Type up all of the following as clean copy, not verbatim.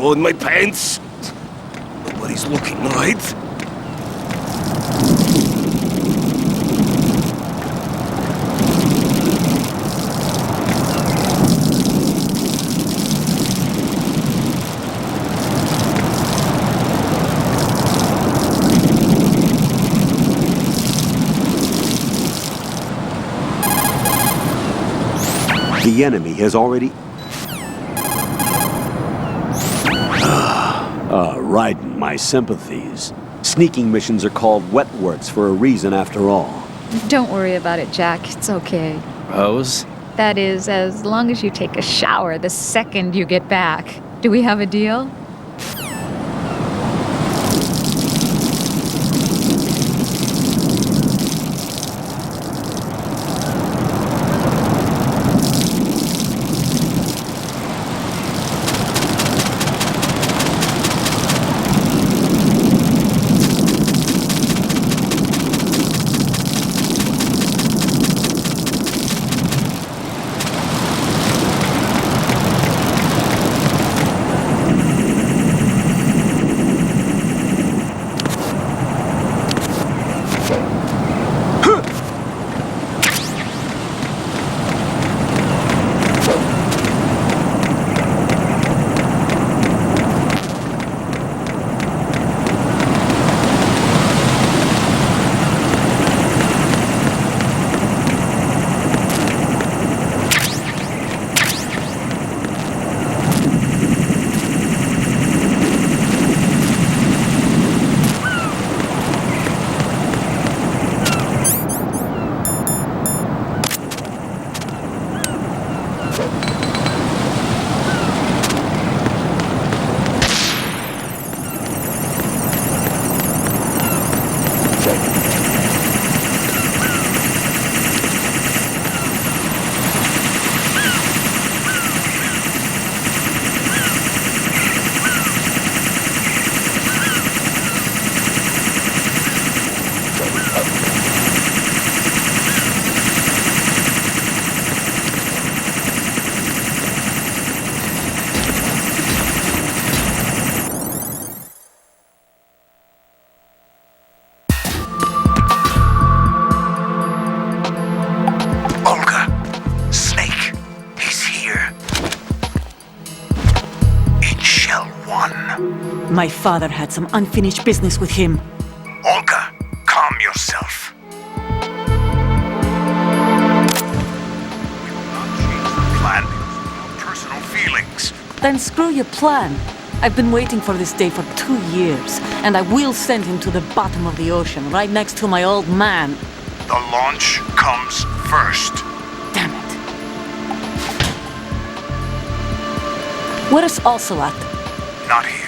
hole in my pants. Nobody's looking, right? The enemy has already... right, my sympathies. Sneaking missions are called wet works for a reason after all. Don't worry about it, Jack. It's okay. Rose? That is, as long as you take a shower the second you get back. Do we have a deal? My father had some unfinished business with him. Olga, calm yourself. Plan because of personal feelings. Then screw your plan. I've been waiting for this day for 2 years, and I will send him to the bottom of the ocean, right next to my old man. The launch comes first. Damn it. Where's Ocelot? Not here.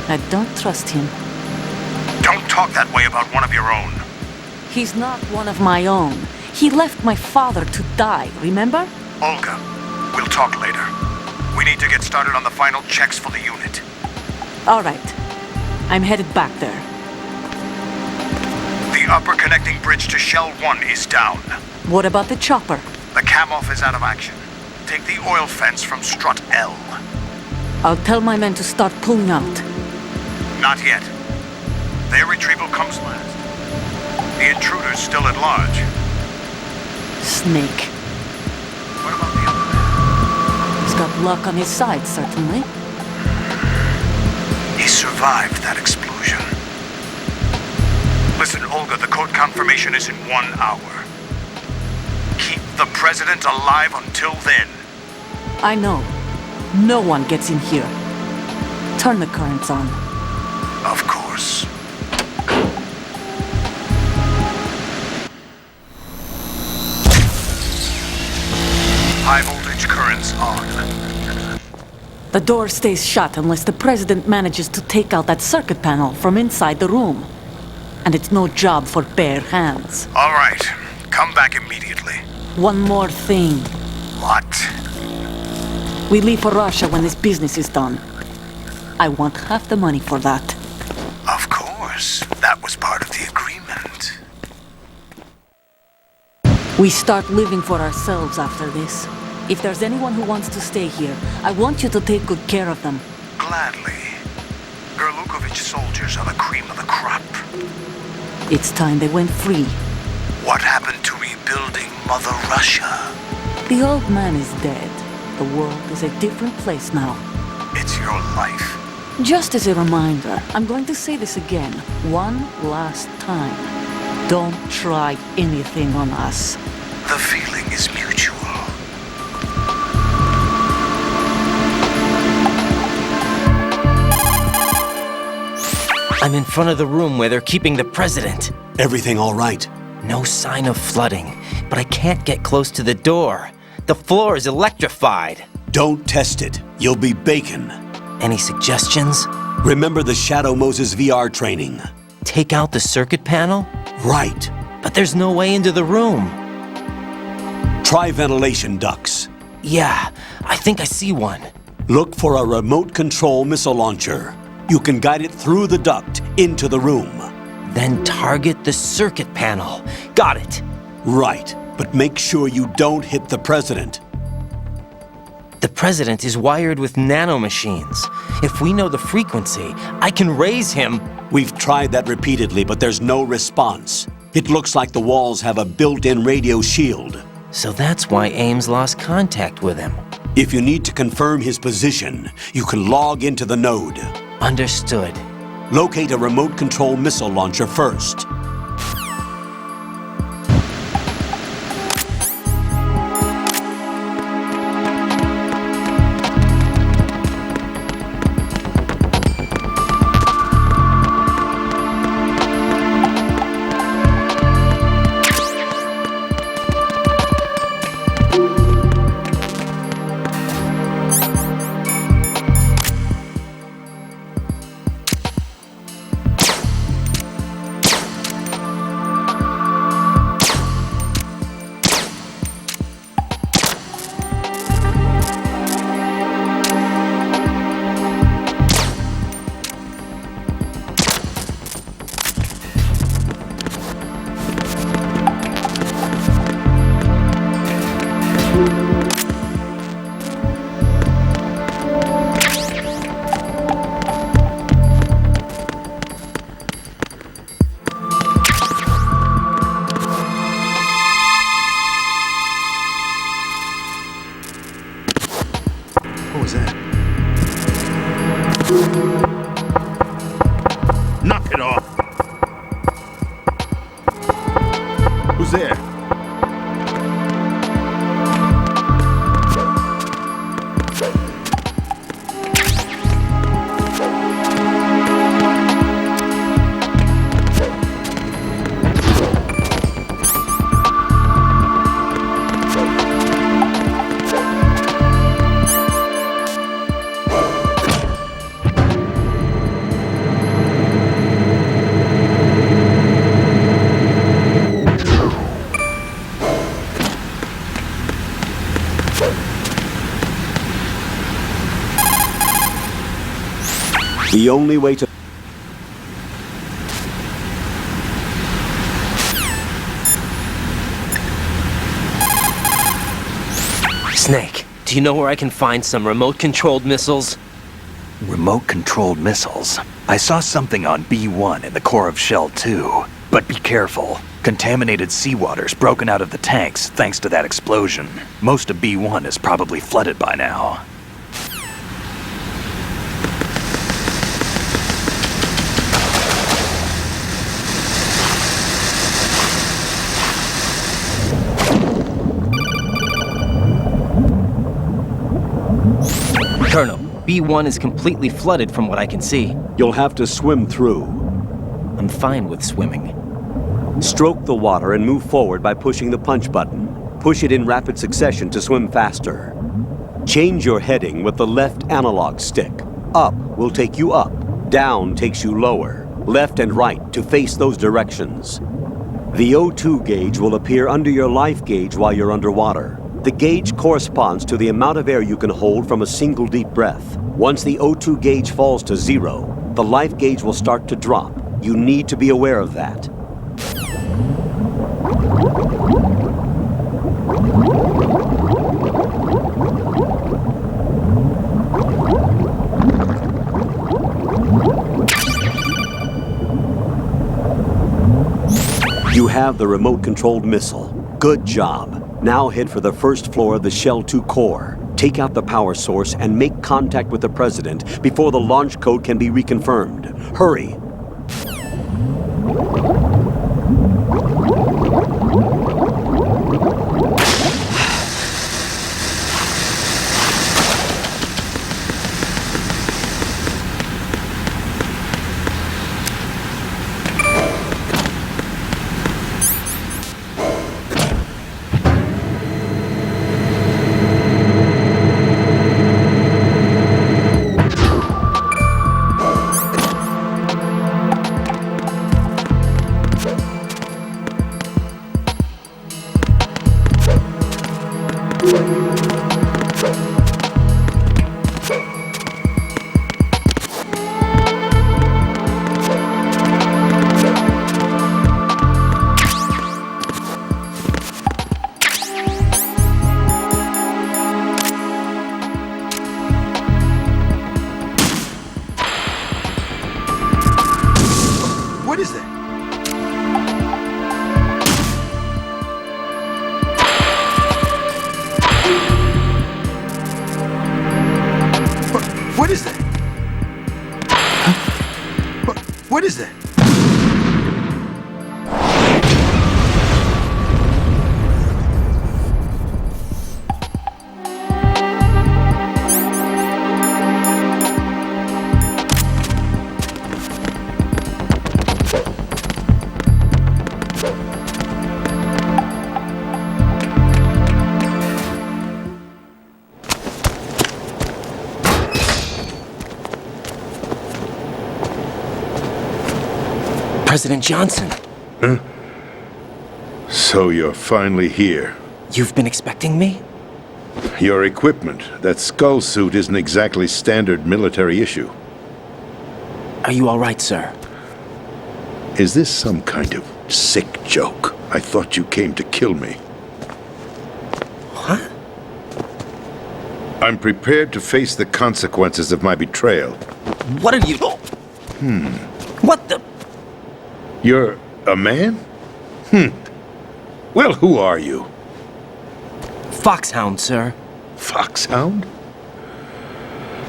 I don't trust him. Don't talk that way about one of your own. He's not one of my own. He left my father to die, remember? Olga, we'll talk later. We need to get started on the final checks for the unit. All right. I'm headed back there. The upper connecting bridge to Shell 1 is down. What about the chopper? The cam-off is out of action. Take the oil fence from strut L. I'll tell my men to start pulling out. Not yet. Their retrieval comes last. The intruder's still at large. Snake. What about the other man? He's got luck on his side, certainly. He survived that explosion. Listen, Olga, the code confirmation is in 1 hour. Keep the president alive until then. I know. No one gets in here. Turn the currents on. Of course. High voltage currents on. The door stays shut unless the president manages to take out that circuit panel from inside the room. And it's no job for bare hands. All right. Come back immediately. One more thing. What? We leave for Russia when this business is done. I want half the money for that. Of course. That was part of the agreement. We start living for ourselves after this. If there's anyone who wants to stay here, I want you to take good care of them. gladly. Gerlukovich soldiers are the cream of the crop. It's time they went free. What happened to rebuilding Mother Russia? The old man is dead. The world is a different place now. It's your life. Just as a reminder, I'm going to say this again, one last time. Don't try anything on us. The feeling is mutual. I'm in front of the room where they're keeping the president. Everything all right? No sign of flooding, but I can't get close to the door. The floor is electrified. Don't test it. You'll be bacon. Any suggestions? Remember the Shadow Moses VR training? Take out the circuit panel? Right. But there's no way into the room. Try ventilation ducts. Yeah, I think I see one. Look for a remote control missile launcher. You can guide it through the duct into the room. Then target the circuit panel. Got it. Right, but make sure you don't hit the president. The president is wired with nanomachines. If we know the frequency, I can raise him. We've tried that repeatedly, but there's no response. It looks like the walls have a built-in radio shield. So that's why Ames lost contact with him. If you need to confirm his position, you can log into the node. Understood. Locate a remote control missile launcher first. What was that? Knock it off! Who's there? The only way to... Snake, do you know where I can find some remote-controlled missiles? Remote-controlled missiles. I saw something on B1 in the core of Shell 2. But be careful. Contaminated seawater's broken out of the tanks thanks to that explosion. Most of B1 is probably flooded by now. Colonel, B1 is completely flooded from what I can see. You'll have to swim through. I'm fine with swimming. Stroke the water and move forward by pushing the punch button. Push it in rapid succession to swim faster. Change your heading with the left analog stick. Up will take you up. Down takes you lower. Left and right to face those directions. The O2 gauge will appear under your life gauge while you're underwater. The gauge corresponds to the amount of air you can hold from a single deep breath. Once the O2 gauge falls to 0, the life gauge will start to drop. You need to be aware of that. You have the remote-controlled missile. Good job. Now head for the first floor of the Shell 2 core. Take out the power source and make contact with the President before the launch code can be reconfirmed. Hurry. What is that? What is that? What is that? President Johnson, So you're finally here. you've been expecting me? Your equipment, that skull suit isn't exactly standard military issue. Are you all right, sir? Is this some kind of sick joke? I thought you came to kill me. What? I'm prepared to face the consequences of my betrayal. What are you... What the... You're a man? Well, who are you? Foxhound, sir. Foxhound?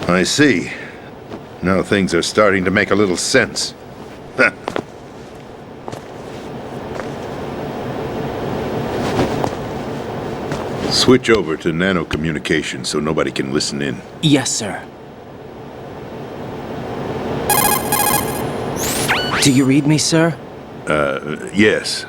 I see. Now things are starting to make a little sense. Switch over to nano-communication so nobody can listen in. Yes, sir. Do you read me, sir? Yes.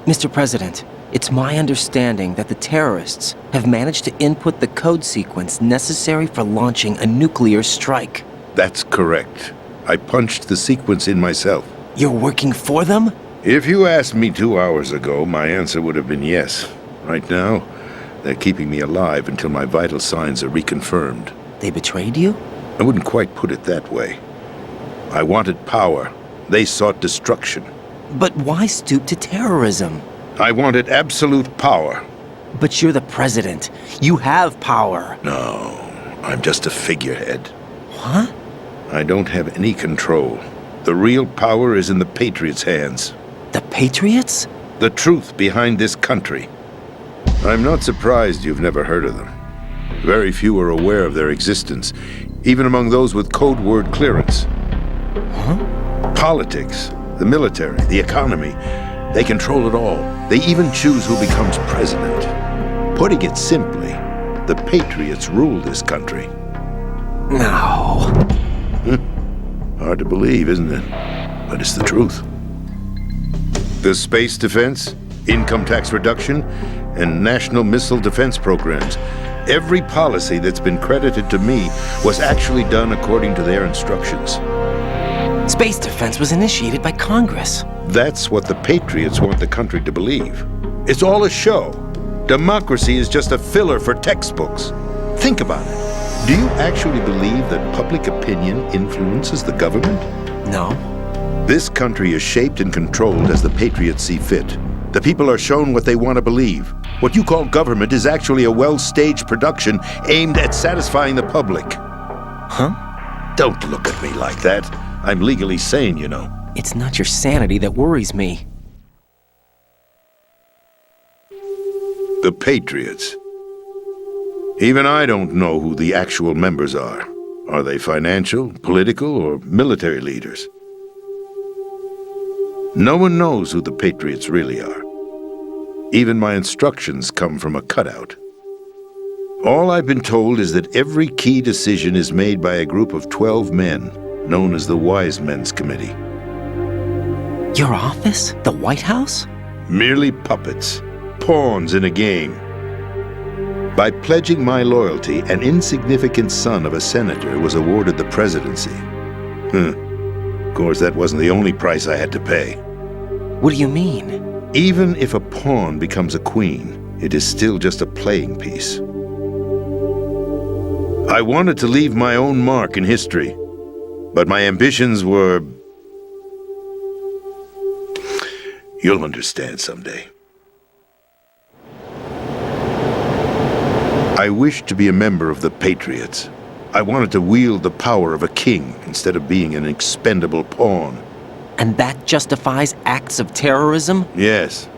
Mr. President, it's my understanding that the terrorists have managed to input the code sequence necessary for launching a nuclear strike. That's correct. I punched the sequence in myself. You're working for them? If you asked me 2 hours ago, my answer would have been yes. Right now, they're keeping me alive until my vital signs are reconfirmed. They betrayed you? I wouldn't quite put it that way. I wanted power. They sought destruction. But why stoop to terrorism? I wanted absolute power. But you're the president. You have power. No, I'm just a figurehead. What? I don't have any control. The real power is in the Patriots' hands. The Patriots? The truth behind this country. I'm not surprised you've never heard of them. Very few are aware of their existence, even among those with code word clearance. Politics, the military, the economy, they control it all. They even choose who becomes president. Putting it simply, the Patriots rule this country. No. Hard to believe, isn't it? But it's the truth. The space defense, income tax reduction, and national missile defense programs. Every policy that's been credited to me was actually done according to their instructions. Space defense was initiated by Congress. That's what the Patriots want the country to believe. It's all a show. Democracy is just a filler for textbooks. Think about it. Do you actually believe that public opinion influences the government? No. This country is shaped and controlled as the Patriots see fit. The people are shown what they want to believe. What you call government is actually a well-staged production aimed at satisfying the public. Huh? Don't look at me like that. I'm legally sane, you know. It's not your sanity that worries me. The Patriots. Even I don't know who the actual members are. Are they financial, political, or military leaders? No one knows who the Patriots really are. Even my instructions come from a cutout. All I've been told is that every key decision is made by a group of 12 men, known as the Wise Men's Committee. Your office? The White House? Merely puppets, pawns in a game. By pledging my loyalty, an insignificant son of a senator was awarded the presidency. Of course, that wasn't the only price I had to pay. What do you mean? Even if a pawn becomes a queen, it is still just a playing piece. I wanted to leave my own mark in history, but my ambitions were... You'll understand someday. I wished to be a member of the Patriots. I wanted to wield the power of a king instead of being an expendable pawn. And that justifies acts of terrorism? Yes.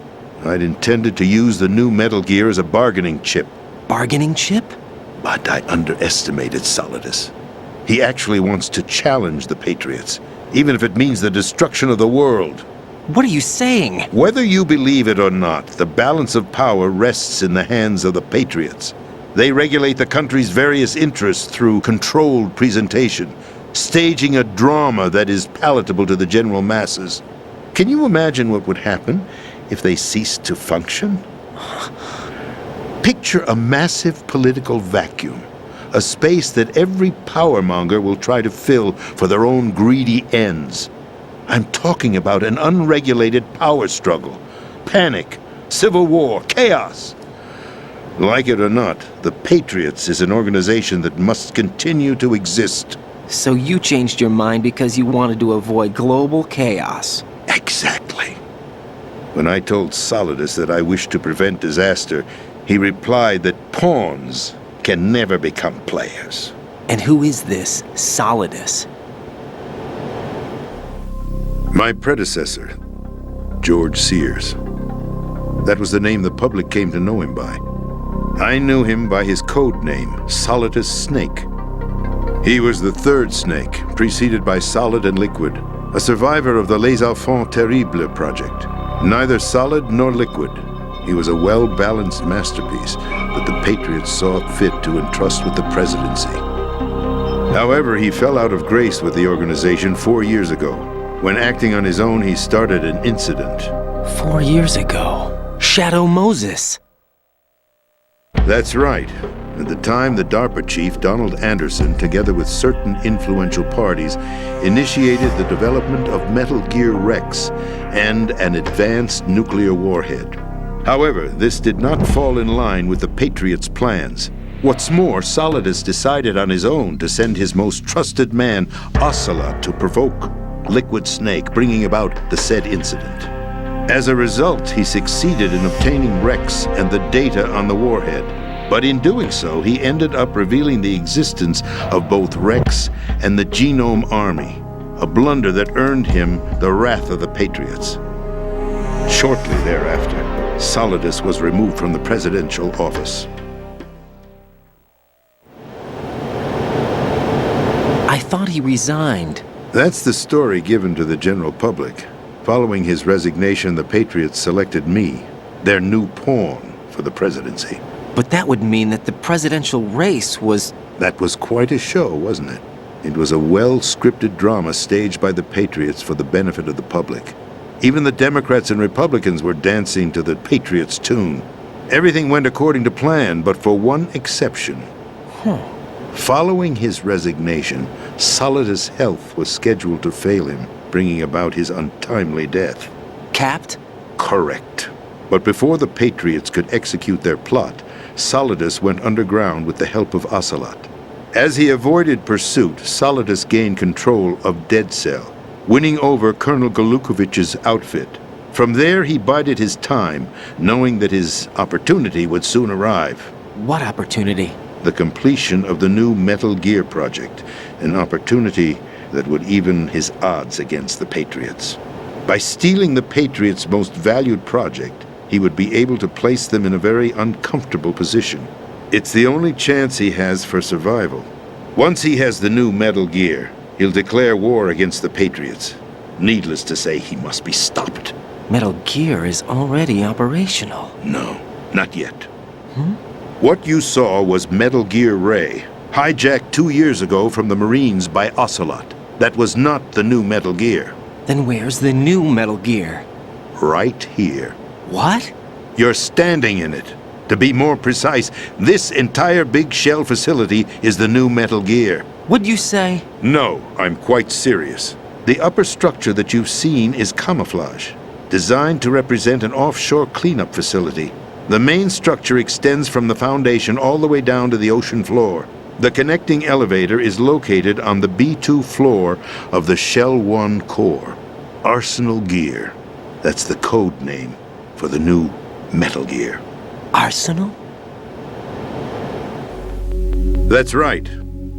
I'd intended to use the new Metal Gear as a bargaining chip. Bargaining chip? But I underestimated Solidus. He actually wants to challenge the Patriots, even if it means the destruction of the world. What are you saying? Whether you believe it or not, the balance of power rests in the hands of the Patriots. They regulate the country's various interests through controlled presentation, staging a drama that is palatable to the general masses. Can you imagine what would happen if they ceased to function? Picture a massive political vacuum, a space that every powermonger will try to fill for their own greedy ends. I'm talking about an unregulated power struggle, panic, civil war, chaos. Like it or not, the Patriots is an organization that must continue to exist. So you changed your mind because you wanted to avoid global chaos. Exactly. When I told Solidus that I wished to prevent disaster, he replied that pawns can never become players. And who is this Solidus? My predecessor, George Sears. That was the name the public came to know him by. I knew him by his code name, Solidus Snake. He was the third snake, preceded by Solid and Liquid, a survivor of the Les Enfants Terribles project. Neither solid nor liquid, he was a well-balanced masterpiece that the Patriots saw fit to entrust with the presidency. However, he fell out of grace with the organization 4 years ago. When acting on his own, he started an incident. 4 years ago. Shadow Moses. That's right. At the time, the DARPA chief, Donald Anderson, together with certain influential parties, initiated the development of Metal Gear Rex and an advanced nuclear warhead. However, this did not fall in line with the Patriots' plans. What's more, Solidus decided on his own to send his most trusted man, Ocelot, to provoke Liquid Snake, bringing about the said incident. As a result, he succeeded in obtaining Rex and the data on the warhead. But in doing so, he ended up revealing the existence of both Rex and the Genome Army, a blunder that earned him the wrath of the Patriots. Shortly thereafter, Solidus was removed from the presidential office. I thought he resigned. That's the story given to the general public. Following his resignation, the Patriots selected me, their new pawn, for the presidency. But that would mean that the presidential race was... That was quite a show, wasn't it? It was a well-scripted drama staged by the Patriots for the benefit of the public. Even the Democrats and Republicans were dancing to the Patriots' tune. Everything went according to plan, but for one exception. Following his resignation, Solidus' health was scheduled to fail him, bringing about his untimely death. Capped? Correct. But before the Patriots could execute their plot, Solidus went underground with the help of Ocelot. As he avoided pursuit, Solidus gained control of Dead Cell, winning over Colonel Golukovich's outfit. From there, he bided his time, knowing that his opportunity would soon arrive. What opportunity? The completion of the new Metal Gear project, an opportunity that would even his odds against the Patriots. By stealing the Patriots' most valued project, he would be able to place them in a very uncomfortable position. It's the only chance he has for survival. Once he has the new Metal Gear, he'll declare war against the Patriots. Needless to say, he must be stopped. Metal Gear is already operational. No, not yet. What you saw was Metal Gear Ray, hijacked 2 years ago from the Marines by Ocelot. That was not the new Metal Gear. Then where's the new Metal Gear? Right here. What? You're standing in it. To be more precise, this entire big shell facility is the new Metal Gear. What'd you say? No, I'm quite serious. The upper structure that you've seen is camouflage, designed to represent an offshore cleanup facility. The main structure extends from the foundation all the way down to the ocean floor. The connecting elevator is located on the B2 floor of the Shell 1 core. Arsenal Gear. That's the code name for the new Metal Gear. Arsenal? That's right.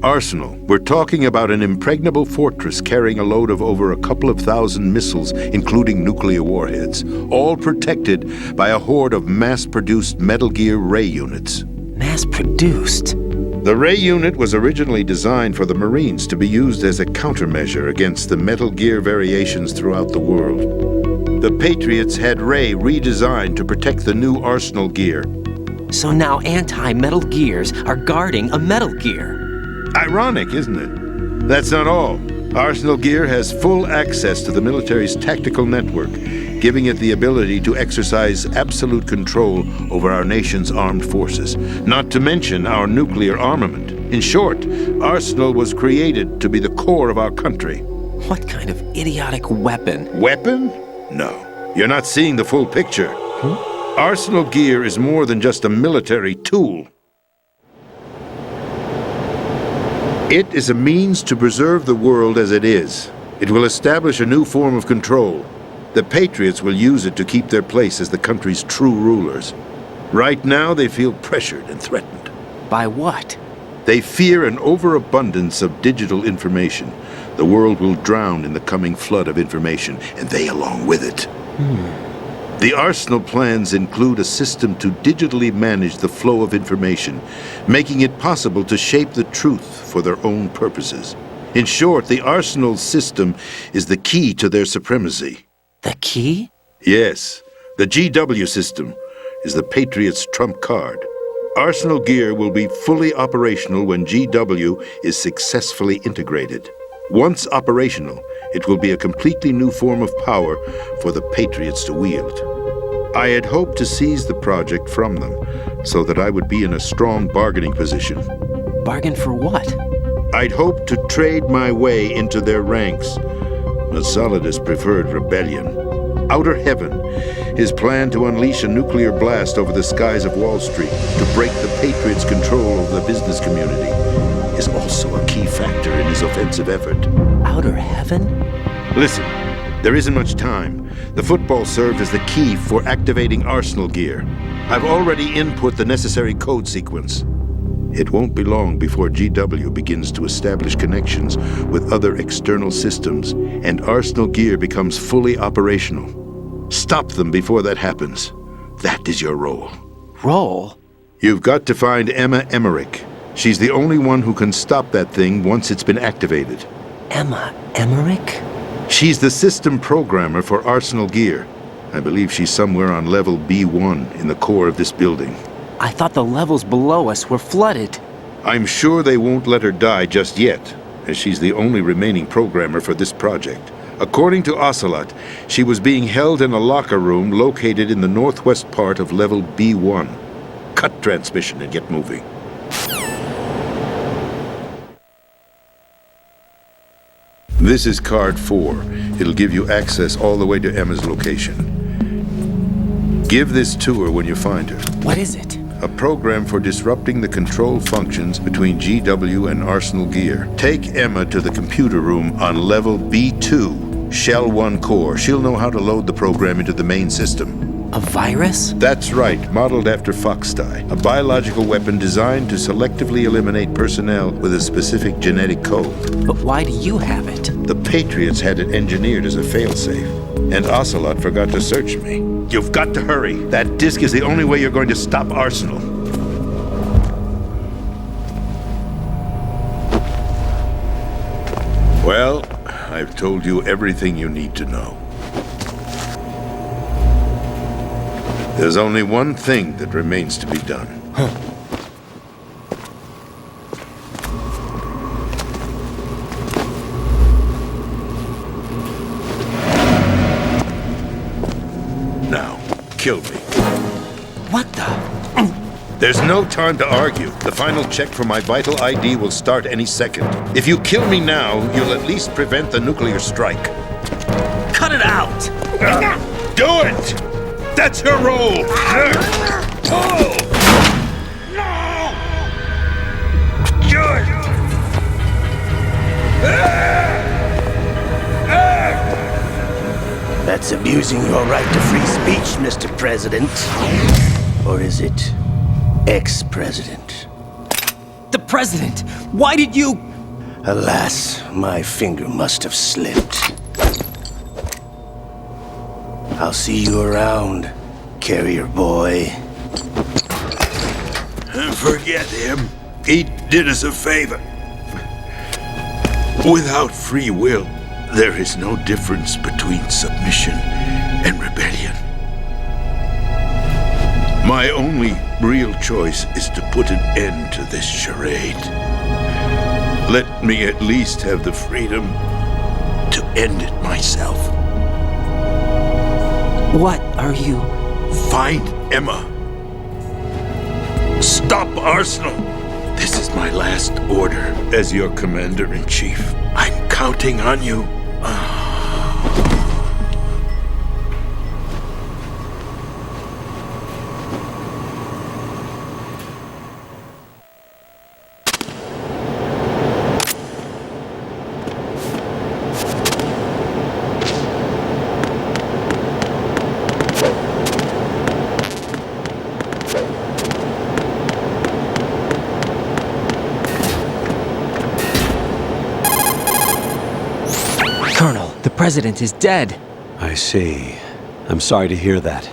Arsenal. We're talking about an impregnable fortress carrying a load of over a couple of thousand missiles, including nuclear warheads, all protected by a horde of mass-produced Metal Gear Ray units. Mass-produced? The Ray unit was originally designed for the Marines to be used as a countermeasure against the Metal Gear variations throughout the world. The Patriots had Ray redesigned to protect the new Arsenal Gear. So now anti-Metal Gears are guarding a Metal Gear. Ironic, isn't it? That's not all. Arsenal Gear has full access to the military's tactical network, giving it the ability to exercise absolute control over our nation's armed forces, not to mention our nuclear armament. In short, Arsenal was created to be the core of our country. What kind of idiotic weapon? Weapon? No. You're not seeing the full picture. Arsenal Gear is more than just a military tool. It is a means to preserve the world as it is. It will establish a new form of control. The Patriots will use it to keep their place as the country's true rulers. Right now, they feel pressured and threatened. By what? They fear an overabundance of digital information. The world will drown in the coming flood of information, and they along with it. The Arsenal plans include a system to digitally manage the flow of information, making it possible to shape the truth for their own purposes. In short, the Arsenal system is the key to their supremacy. The key? Yes, the GW system is the Patriots' trump card. Arsenal Gear will be fully operational when GW is successfully integrated. Once operational, it will be a completely new form of power for the Patriots to wield. I had hoped to seize the project from them so that I would be in a strong bargaining position. Bargain for what? I'd hoped to trade my way into their ranks. Solidus preferred rebellion. Outer Heaven, his plan to unleash a nuclear blast over the skies of Wall Street to break the Patriots' control over the business community, is also a key factor in his offensive effort. Outer Heaven? Listen, there isn't much time. The football served as the key for activating Arsenal Gear. I've already input the necessary code sequence. It won't be long before GW begins to establish connections with other external systems, and Arsenal Gear becomes fully operational. Stop them before that happens. That is your role. Role? You've got to find Emma Emmerich. She's the only one who can stop that thing once it's been activated. Emma Emmerich? She's the system programmer for Arsenal Gear. I believe she's somewhere on level B1 in the core of this building. I thought the levels below us were flooded. I'm sure they won't let her die just yet, as she's the only remaining programmer for this project. According to Ocelot, she was being held in a locker room located in the northwest part of level B1. Cut transmission and get moving. This is card 4. It'll give you access all the way to Emma's location. Give this to her when you find her. What is it? A program for disrupting the control functions between GW and Arsenal Gear. Take Emma to the computer room on level B2, Shell 1 core. She'll know how to load the program into the main system. A virus? That's right, modeled after Foxdie, a biological weapon designed to selectively eliminate personnel with a specific genetic code. But why do you have it? The Patriots had it engineered as a failsafe, and Ocelot forgot to search me. You've got to hurry. That disk is the only way you're going to stop Arsenal. Well, I've told you everything you need to know. There's only one thing that remains to be done. Now, kill me. What the? There's no time to argue. The final check for my vital ID will start any second. If you kill me now, you'll at least prevent the nuclear strike. Cut it out! Do it! That's your role! Oh! No! Good! That's abusing your right to free speech, Mr. President. Or is it ex-president? The president! Why did you... Alas, my finger must have slipped. I'll see you around, carrier boy. Forget him. He did us a favor. Without free will, there is no difference between submission and rebellion. My only real choice is to put an end to this charade. Let me at least have the freedom to end it myself. What are you... Find Emma. Stop Arsenal. This is my last order as your commander-in-chief. I'm counting on you. Colonel, the president is dead. I see. I'm sorry to hear that.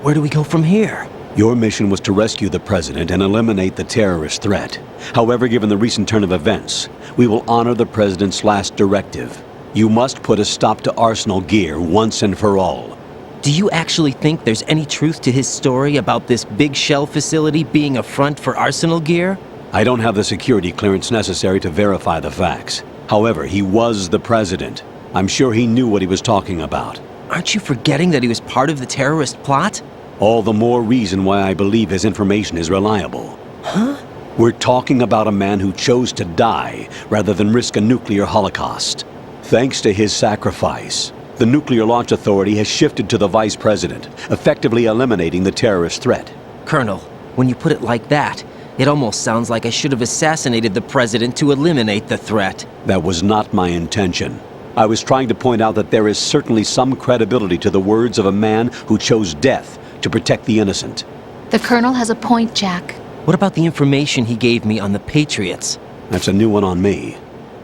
Where do we go from here? Your mission was to rescue the president and eliminate the terrorist threat. However, given the recent turn of events, we will honor the president's last directive. You must put a stop to Arsenal gear once and for all. Do you actually think there's any truth to his story about this big shell facility being a front for Arsenal gear? I don't have the security clearance necessary to verify the facts. However, he was the president. I'm sure he knew what he was talking about. Aren't you forgetting that he was part of the terrorist plot? All the more reason why I believe his information is reliable. Huh? We're talking about a man who chose to die rather than risk a nuclear holocaust. Thanks to his sacrifice, the Nuclear Launch Authority has shifted to the vice president, effectively eliminating the terrorist threat. Colonel, when you put it like that, it almost sounds like I should have assassinated the president to eliminate the threat. That was not my intention. I was trying to point out that there is certainly some credibility to the words of a man who chose death to protect the innocent. The Colonel has a point, Jack. What about the information he gave me on the Patriots? That's a new one on me.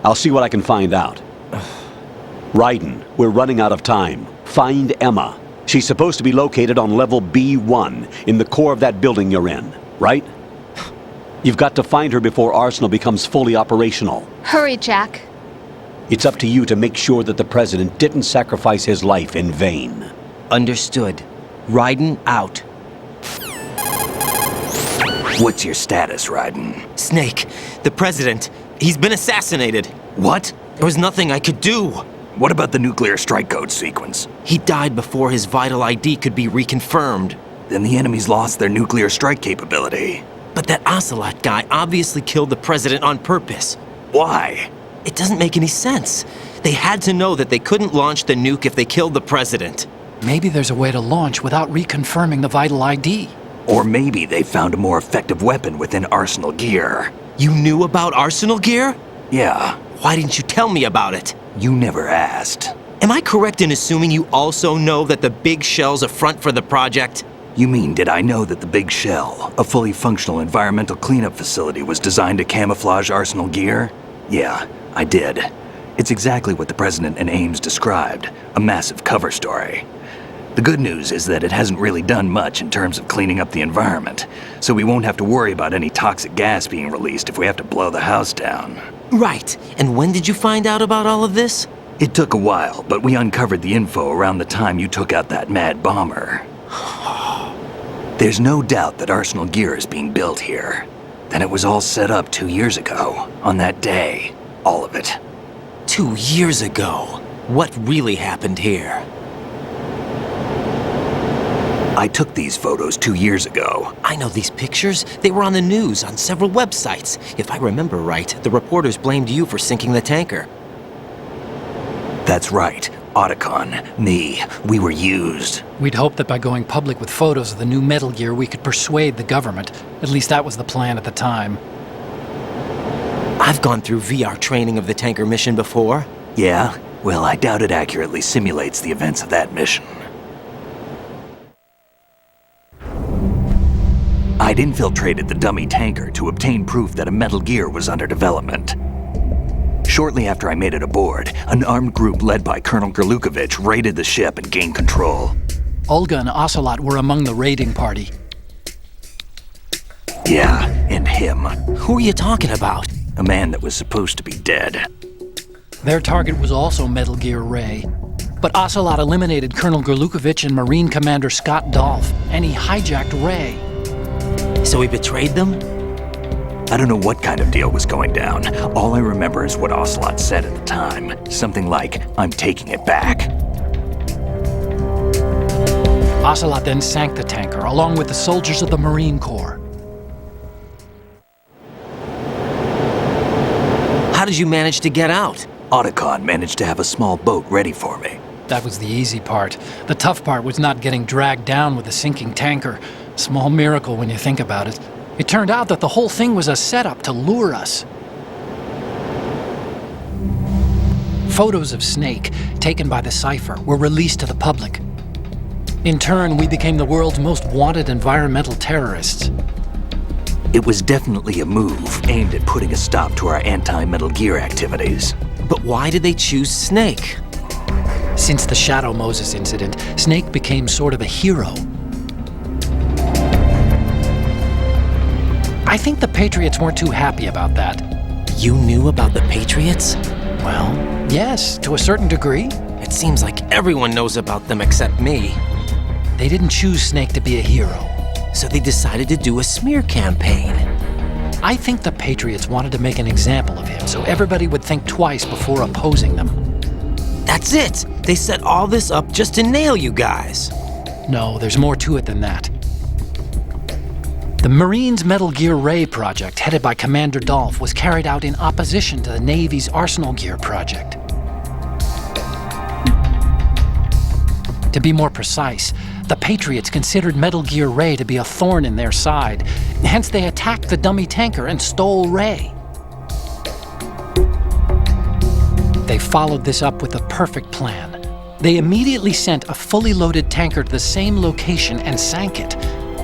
I'll see what I can find out. Raiden, we're running out of time. Find Emma. She's supposed to be located on level B1 in the core of that building you're in, right? You've got to find her before Arsenal becomes fully operational. Hurry, Jack. It's up to you to make sure that the president didn't sacrifice his life in vain. Understood. Raiden out. What's your status, Raiden? Snake, the president, he's been assassinated. What? There was nothing I could do. What about the nuclear strike code sequence? He died before his vital ID could be reconfirmed. Then the enemy's lost their nuclear strike capability. But that Ocelot guy obviously killed the president on purpose. Why? It doesn't make any sense. They had to know that they couldn't launch the nuke if they killed the president. Maybe there's a way to launch without reconfirming the vital ID. Or maybe they found a more effective weapon within Arsenal gear. You knew about Arsenal gear? Yeah, Why didn't you tell me about it? you never asked. Am I correct in assuming you also know that the big shell's a front for the project? You mean, did I know that the Big Shell, a fully functional environmental cleanup facility, was designed to camouflage Arsenal gear? Yeah, I did. It's exactly what the President and Ames described, a massive cover story. The good news is that it hasn't really done much in terms of cleaning up the environment, so we won't have to worry about any toxic gas being released if we have to blow the house down. Right. And when did you find out about all of this? It took a while, but we uncovered the info around the time you took out that mad bomber. There's no doubt that Arsenal gear is being built here. Then it was all set up 2 years ago, on that day. All of it. 2 years ago. What really happened here? I took these photos 2 years ago. I know these pictures. They were on the news, on several websites. If I remember right, the reporters blamed you for sinking the tanker. That's right. Otacon, me, we were used. We'd hoped that by going public with photos of the new Metal Gear, we could persuade the government. At least that was the plan at the time. I've gone through VR training of the tanker mission before. Yeah? Well, I doubt it accurately simulates the events of that mission. I'd infiltrated the dummy tanker to obtain proof that a Metal Gear was under development. Shortly after I made it aboard, an armed group led by Colonel Gerlukovich raided the ship and gained control. Olga and Ocelot were among the raiding party. Yeah, and him. Who are you talking about? A man that was supposed to be dead. Their target was also Metal Gear Ray. But Ocelot eliminated Colonel Gerlukovich and Marine Commander Scott Dolph, and he hijacked Ray. So he betrayed them? I don't know what kind of deal was going down. All I remember is what Ocelot said at the time. Something like, "I'm taking it back." Ocelot then sank the tanker, along with the soldiers of the Marine Corps. How did you manage to get out? Otacon managed to have a small boat ready for me. That was the easy part. The tough part was not getting dragged down with a sinking tanker. Small miracle when you think about it. It turned out that the whole thing was a setup to lure us. Photos of Snake, taken by the Cypher, were released to the public. In turn, we became the world's most wanted environmental terrorists. It was definitely a move aimed at putting a stop to our anti-Metal Gear activities. But why did they choose Snake? Since the Shadow Moses incident, Snake became sort of a hero. I think the Patriots weren't too happy about that. You knew about the Patriots? Well, yes, to a certain degree. It seems like everyone knows about them except me. They didn't choose Snake to be a hero. So they decided to do a smear campaign. I think the Patriots wanted to make an example of him so everybody would think twice before opposing them. That's it! They set all this up just to nail you guys. No, there's more to it than that. The Marines' Metal Gear Ray project, headed by Commander Dolph, was carried out in opposition to the Navy's Arsenal Gear project. To be more precise, the Patriots considered Metal Gear Ray to be a thorn in their side. Hence, they attacked the dummy tanker and stole Ray. They followed this up with a perfect plan. They immediately sent a fully loaded tanker to the same location and sank it.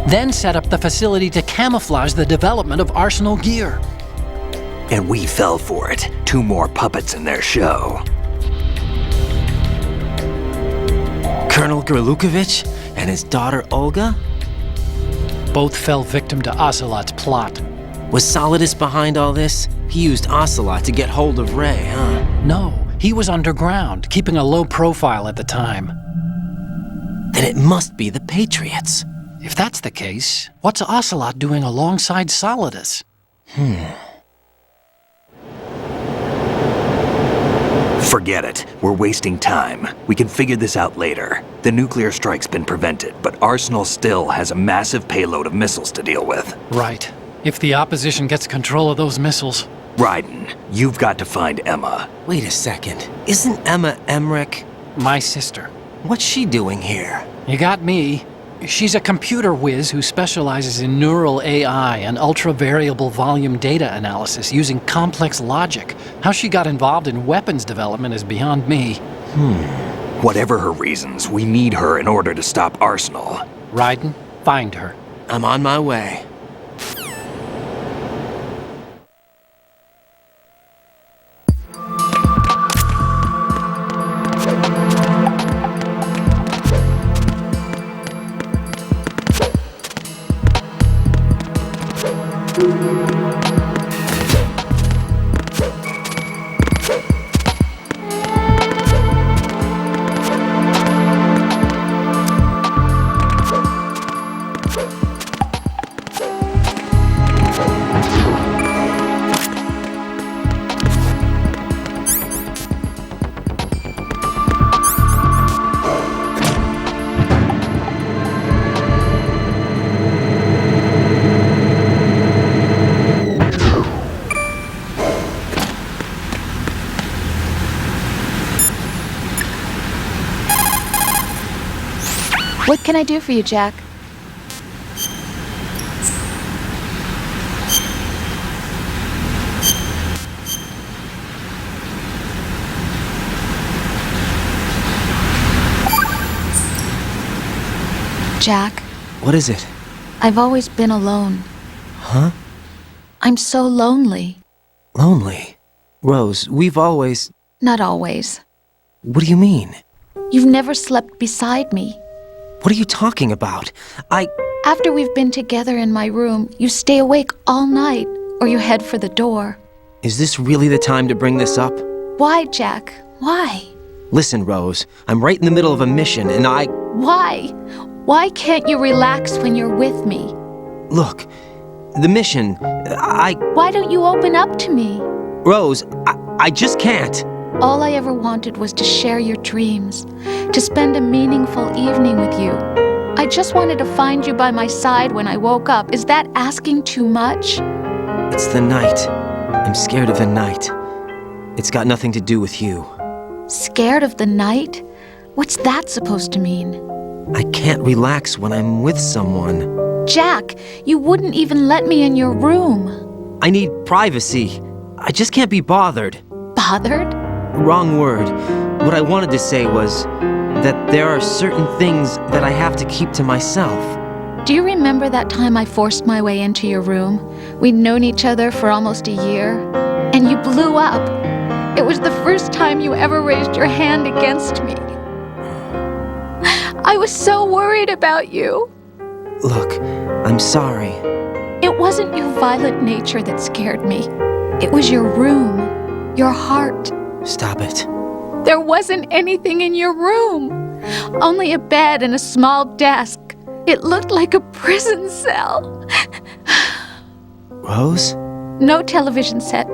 Then set up the facility to camouflage the development of Arsenal Gear. And we fell for it. 2 more puppets in their show. Colonel Gerlukovich and his daughter Olga? Both fell victim to Ocelot's plot. Was Solidus behind all this? He used Ocelot to get hold of Ray, huh? No, he was underground, keeping a low profile at the time. Then it must be the Patriots. If that's the case, what's Ocelot doing alongside Solidus? Forget it. We're wasting time. We can figure this out later. The nuclear strike's been prevented, but Arsenal still has a massive payload of missiles to deal with. Right. If the opposition gets control of those missiles. Raiden, you've got to find Emma. Wait a second. Isn't Emma Emmerich? My sister. What's she doing here? You got me. She's a computer whiz who specializes in neural AI and ultra-variable volume data analysis using complex logic. How she got involved in weapons development is beyond me. Whatever her reasons, we need her in order to stop Arsenal. Raiden, find her. I'm on my way. What can I do for you, Jack? Jack, What is it? I've always been alone. Huh? I'm so lonely. Lonely? Rose, we've always... Not always. What do you mean? You've never slept beside me. What are you talking about? After we've been together in my room, you stay awake all night, or you head for the door. Is this really the time to bring this up? Why, Jack? Why? Listen, Rose, I'm right in the middle of a mission and Why? Why can't you relax when you're with me? Look, the mission, Why don't you open up to me? Rose, I just can't. All I ever wanted was to share your dreams, to spend a meaningful evening with you. I just wanted to find you by my side when I woke up. Is that asking too much? It's the night. I'm scared of the night. It's got nothing to do with you. Scared of the night? What's that supposed to mean? I can't relax when I'm with someone. Jack, you wouldn't even let me in your room. I need privacy. I just can't be bothered. Bothered? Wrong word. What I wanted to say was that there are certain things that I have to keep to myself. Do you remember that time I forced my way into your room? We'd known each other for almost a year, and you blew up. It was the first time you ever raised your hand against me. I was so worried about you. Look, I'm sorry. It wasn't your violent nature that scared me. It was your room, your heart. Stop it. There wasn't anything in your room. Only a bed and a small desk. It looked like a prison cell. Rose? No television set.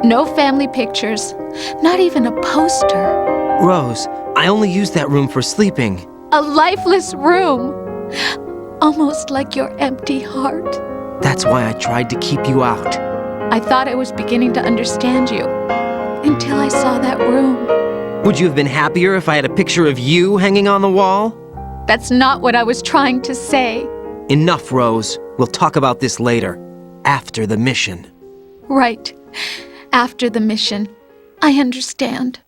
No family pictures. Not even a poster. Rose, I only use that room for sleeping. A lifeless room. Almost like your empty heart. That's why I tried to keep you out. I thought I was beginning to understand you. Until I saw that room. Would you have been happier if I had a picture of you hanging on the wall? That's not what I was trying to say. Enough, Rose. We'll talk about this later. After the mission. Right. After the mission. I understand.